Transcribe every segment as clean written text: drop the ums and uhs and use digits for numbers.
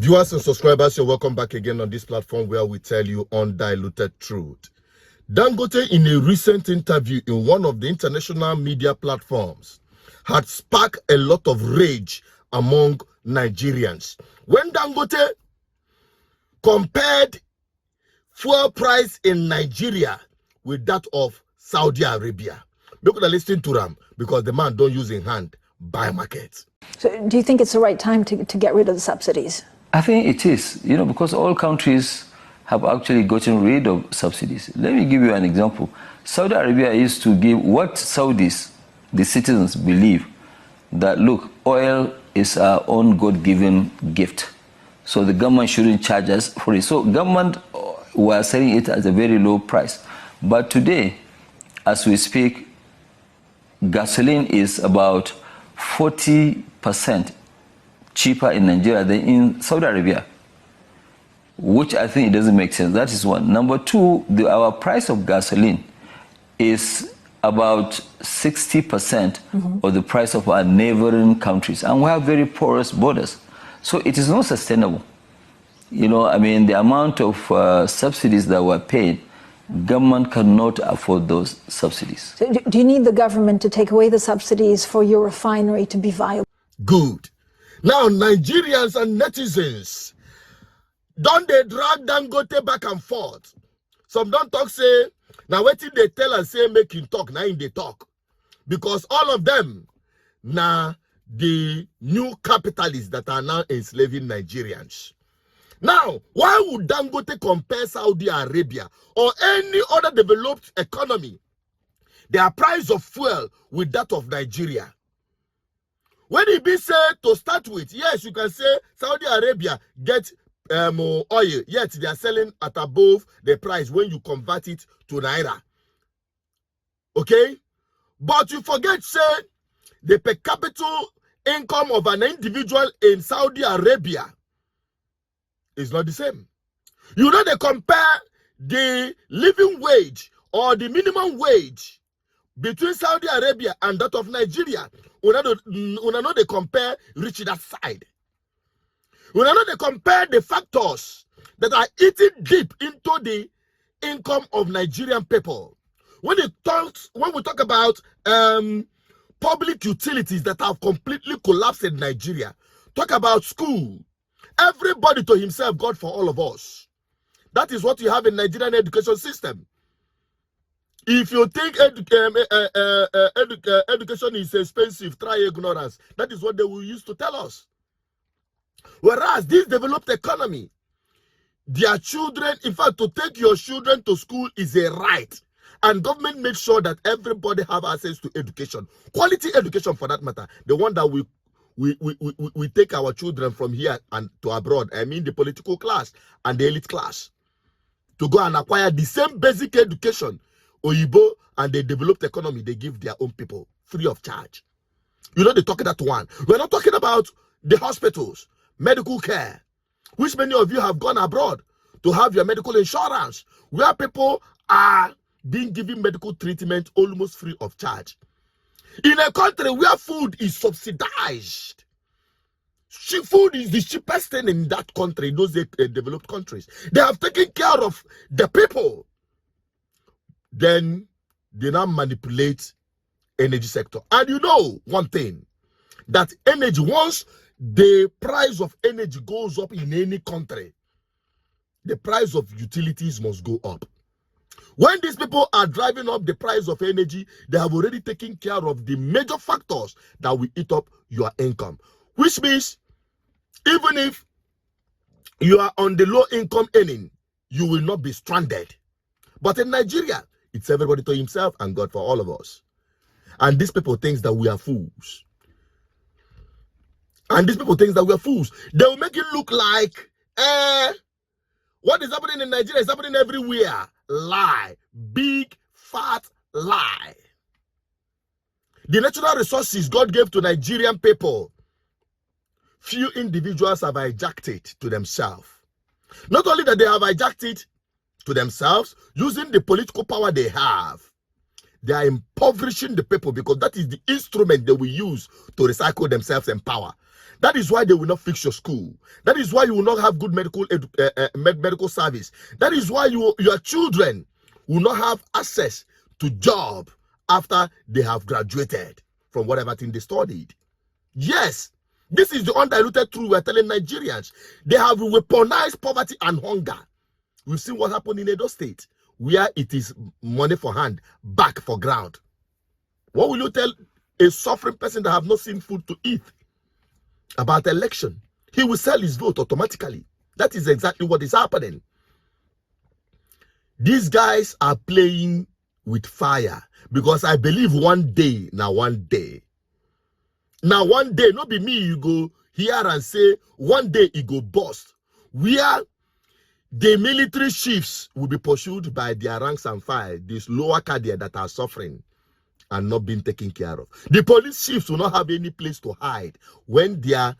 Viewers and subscribers, you're welcome back again on this platform where we tell you undiluted truth. Dangote, in a recent interview in one of the international media platforms, had sparked a lot of rage among Nigerians. When Dangote compared fuel price in Nigeria with that of Saudi Arabia, people are listening to them because the man don't use in hand buy market. So do you think it's the right time to get rid of the subsidies? I think it is, because all countries have actually gotten rid of subsidies. Let me give you an example. Saudi Arabia used to give what Saudis, the citizens, believe that, look, oil is our own God-given gift. So the government shouldn't charge us for it. So government were selling it at a very low price. But today, as we speak, gasoline is about 40% cheaper in Nigeria than in Saudi Arabia, which I think it doesn't make sense. That is one. Number two, our price of gasoline is about 60% of the price of our neighboring countries, and we have very porous borders. So it is not sustainable. The amount of subsidies that were paid, government cannot afford those subsidies. So do you need the government to take away the subsidies for your refinery to be viable? Good. Now, Nigerians and netizens, don't they drag Dangote back and forth? Some don't talk, say, now what did they tell and say, make him talk, now they talk. Because all of them, now the new capitalists that are now enslaving Nigerians. Now, why would Dangote compare Saudi Arabia or any other developed economy, their price of fuel, with that of Nigeria? When it be said to start with, yes, you can say Saudi Arabia gets oil, yet they are selling at above the price when you convert it to Naira. Okay? But you forget, say, the per capita income of an individual in Saudi Arabia is not the same. They compare the living wage or the minimum wage between Saudi Arabia and that of Nigeria. They compare reach that side. They compare the factors that are eating deep into the income of Nigerian people. When we talk about public utilities that have completely collapsed in Nigeria, talk about school, everybody to himself, God for all of us. That is what you have in Nigerian education system. If you think education is expensive, try ignorance. That is what they will use to tell us. Whereas this developed economy, their children, in fact, to take your children to school is a right. And government makes sure that everybody have access to education. Quality education for that matter. The one that we take our children from here and to abroad. I mean the political class and the elite class. To go and acquire the same basic education Oyibo and the developed economy they give their own people free of charge. They talk that one. We're not talking about the hospitals, medical care, which many of you have gone abroad to have your medical insurance, where people are being given medical treatment almost free of charge. In a country where food is subsidized, food is the cheapest thing in that country, in those developed countries. They have taken care of the people. Then they now manipulate energy sector. And one thing, that energy, once the price of energy goes up in any country, the price of utilities must go up. When these people are driving up the price of energy, they have already taken care of the major factors that will eat up your income. Which means, even if you are on the low income earning, you will not be stranded. But in Nigeria, it's everybody to himself and God for all of us. And these people think that we are fools. They will make it look like, what is happening in Nigeria is happening everywhere. Lie. Big, fat lie. The natural resources God gave to Nigerian people, few individuals have hijacked it to themselves. Not only that they have hijacked it to themselves, using the political power they have, they are impoverishing the people, because that is the instrument they will use to recycle themselves in power. That is why they will not fix your school. That is why you will not have good medical service. That is why your children will not have access to job after they have graduated from whatever thing they studied. Yes, this is the undiluted truth we're telling Nigerians. They have weaponized poverty and hunger. We've seen what happened in Edo State, where it is money for hand, back for ground. What will you tell a suffering person that have not seen food to eat about election? He will sell his vote automatically. That is exactly what is happening. These guys are playing with fire, because I believe one day, not be me, you go here and say, one day it go bust. Where the military chiefs will be pursued by their ranks and file, these lower cadre that are suffering and not being taken care of. The police chiefs will not have any place to hide when their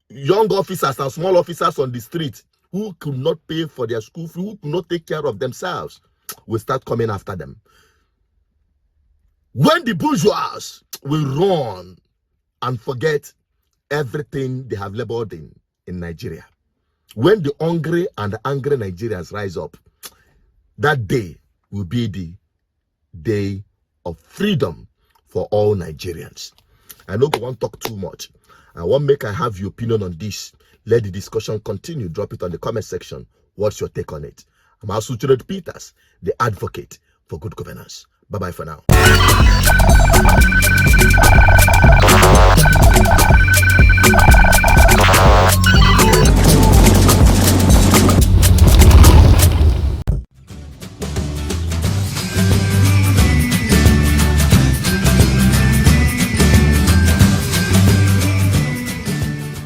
young officers and small officers on the street who could not pay for their school fee, who could not take care of themselves, will start coming after them. When the bourgeois will run and forget everything they have labored in Nigeria. When the hungry and angry Nigerians rise up, that day will be the day of freedom for all Nigerians. I don't want to talk too much. I want to make I have your opinion on this. Let the discussion continue. Drop it on the comment section. What's your take on it? I'm Asuchred Peters, the advocate for good governance. Bye-bye for now.